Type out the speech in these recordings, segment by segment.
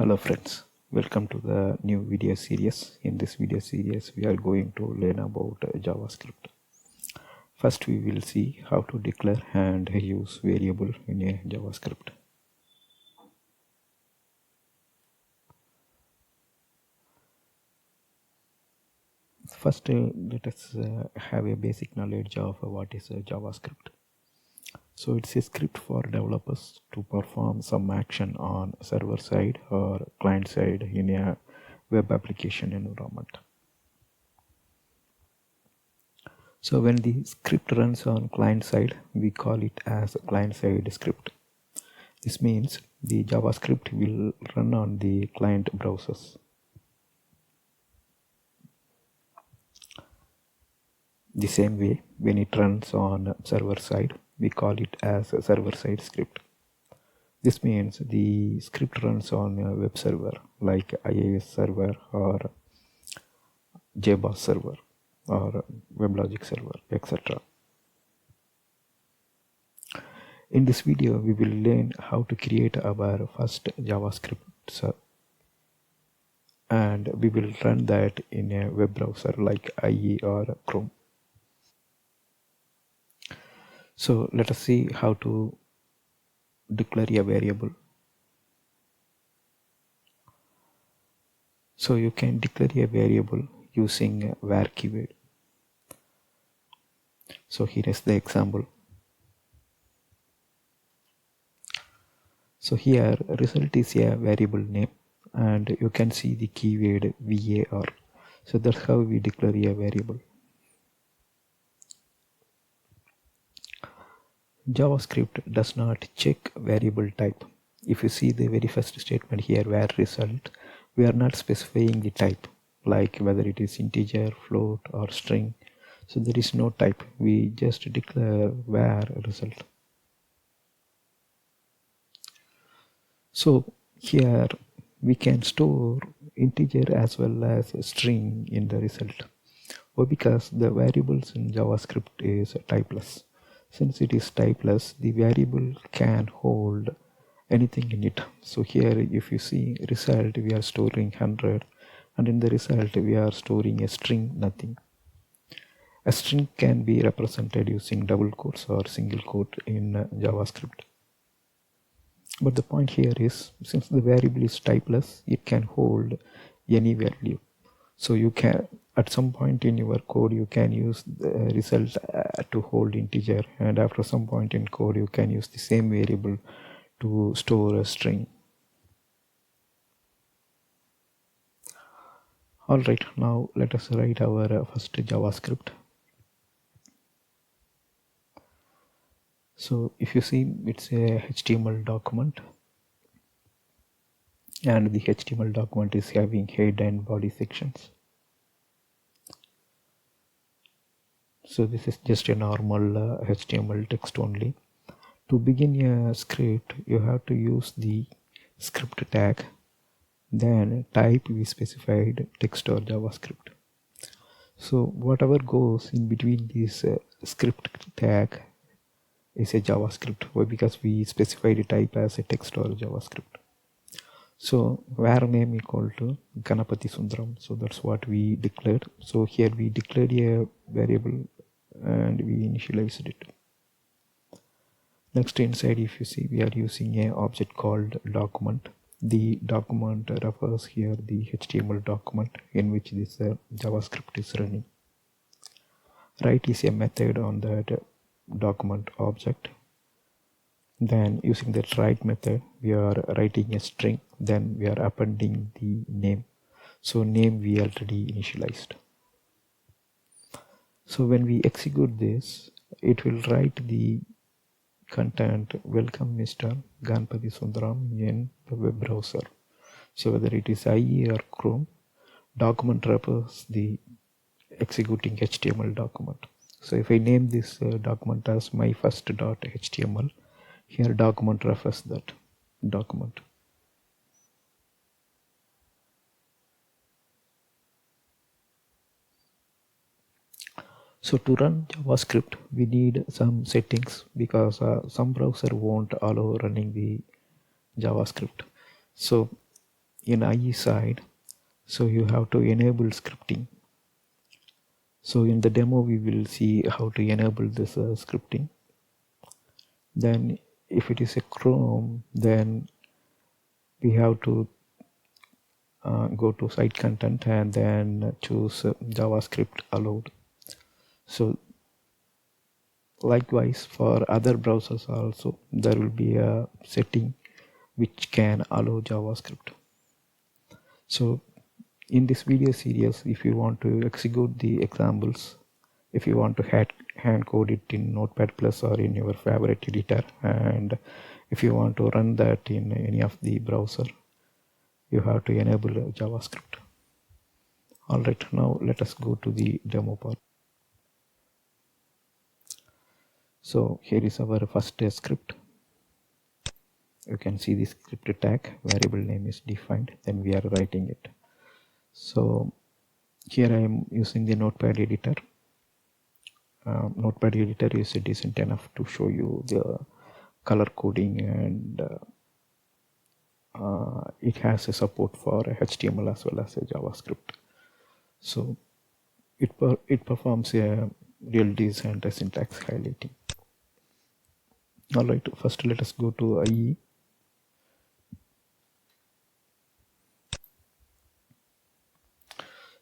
Hello friends, welcome to the new video series. In this video series we are going to learn about JavaScript. First we will see how to declare and use variable in a JavaScript. First let us have a basic knowledge of what is JavaScript. So it's a script for developers to perform some action on server side or client side in a web application environment. So when the script runs on client side, we call it as a client side script. This means the JavaScript will run on the client browsers. The same way, when it runs on server side, we call it as a server side script. This means the script runs on a web server like IIS server or JBoss server or WebLogic server, etc. In this video, we will learn how to create our first JavaScript server, and we will run that in a web browser like IE or Chrome. So let us see how to declare a variable. So you can declare a variable using var keyword. So here is the example. So here result is a variable name, and you can see the keyword var. So that's how we declare a variable. JavaScript does not check variable type. If you see the very first statement here, var result, we are not specifying the type, like whether it is integer, float or string. So there is no type, we just declare var result. So here we can store integer as well as string in the result. Why? Because the variables in JavaScript is typeless. Since it is typeless, the variable can hold anything in it. So here if you see result, we are storing 100, and in the result we are storing a string nothing. A string can be represented using double quotes or single quote in JavaScript. But the point here is, since the variable is typeless, it can hold any value. So you can, at some point in your code, you can use the result to hold integer, and after some point in code you can use the same variable to store a string. Alright, now let us write our first JavaScript. So if you see, it's a HTML document, and the HTML document is having head and body sections. So this is just a normal HTML text only. To begin a script, you have to use the script tag, then type we specified text or JavaScript. So whatever goes in between this script tag is a JavaScript. Why? Because we specified a type as a text or JavaScript. So var name equal to Ganapati Sundaram. So that's what we declared. So here we declared a variable and we initialized it. Next, inside, if you see, we are using an object called document. The document refers here the HTML document in which this JavaScript is running. Write is a method on that document object. Then using that write method, we are writing a string, then we are appending the name. So name we already initialized. So when we execute this, it will write the content, welcome Mr. Ganpati Sundaram in the web browser. So whether it is IE or Chrome, document refers the executing HTML document. So if I name this document as my first.html, here document refers that document. So to run JavaScript, we need some settings because some browser won't allow running the JavaScript. So in IE side, so you have to enable scripting. So in the demo we will see how to enable this scripting. Then if it is a Chrome, then we have to go to site content and then choose JavaScript allowed. So likewise for other browsers also there will be a setting which can allow JavaScript. So in this video series, if you want to execute the examples, if you want to hand code it in Notepad Plus or in your favorite editor, and if you want to run that in any of the browser, you have to enable JavaScript. Alright, now let us go to the demo part. So here is our first script. You can see the script tag, variable name is defined, then we are writing it. So here I am using the Notepad editor. Notepad editor is decent enough to show you the color coding, and it has a support for HTML as well as a JavaScript. So it performs a real decent syntax highlighting. Alright, first let us go to IE.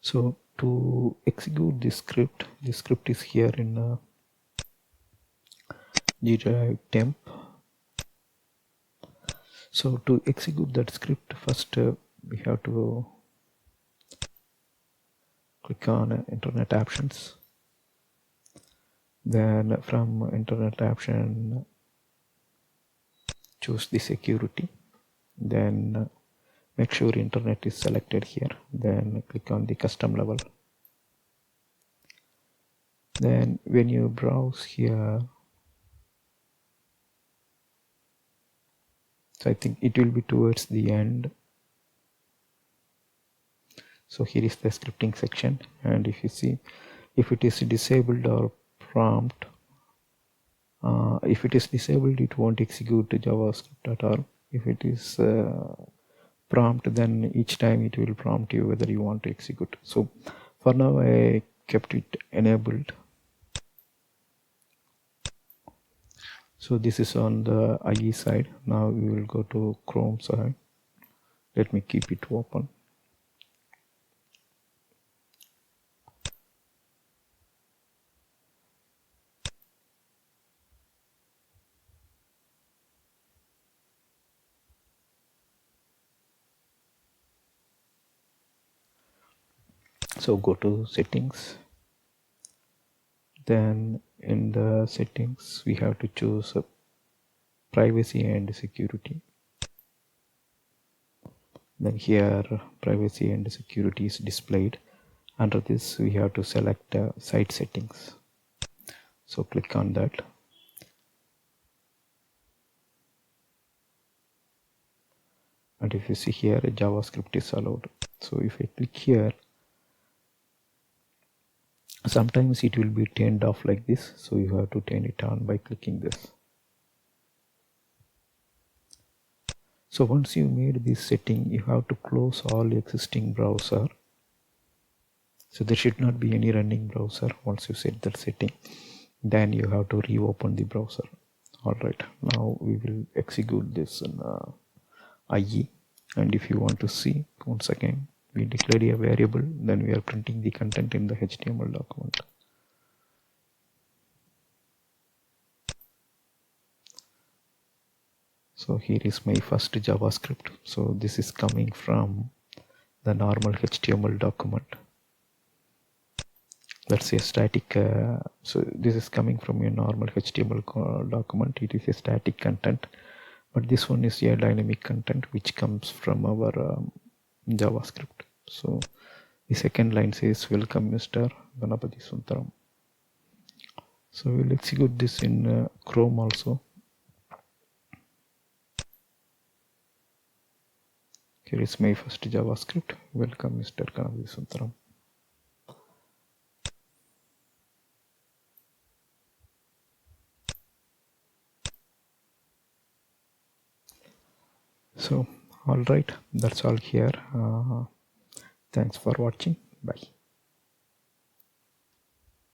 So to execute this script is here in G-Drive temp. So to execute that script, first we have to click on Internet Options. Then from Internet Option, choose the security. Then make sure Internet is selected here. Then click on the custom level. Then when you browse here, so I think it will be towards the end. So here is the scripting section, and if you see, if it is disabled or prompt, if it is disabled it won't execute JavaScript at all. If it is prompt, then each time it will prompt you whether you want to execute. So for now I kept it enabled. So this is on the IE side. Now we will go to Chrome side. Let me keep it open. So go to settings. Then in the settings we have to choose privacy and security. Then here privacy and security is displayed. Under this we have to select site settings. So click on that. And if you see here, JavaScript is allowed. So if I click here, sometimes it will be turned off like this. So you have to turn it on by clicking this. So once you made this setting, you have to close all existing browser. So there should not be any running browser once you set that setting. Then you have to reopen the browser. Alright, now we will execute this in IE. And if you want to see, once again, we declare a variable, then we are printing the content in the HTML document. So here is my first JavaScript. So this is coming from the normal HTML document. Let's say static. So this is coming from a normal HTML document. It is a static content, but this one is a dynamic content which comes from our JavaScript. So the second line says, "Welcome, Mr. Ganapati Sundaram." So we'll execute this in Chrome also. Here is my first JavaScript. Welcome, Mr. Ganapati Sundaram. So All right, that's all here. Thanks for watching. Bye.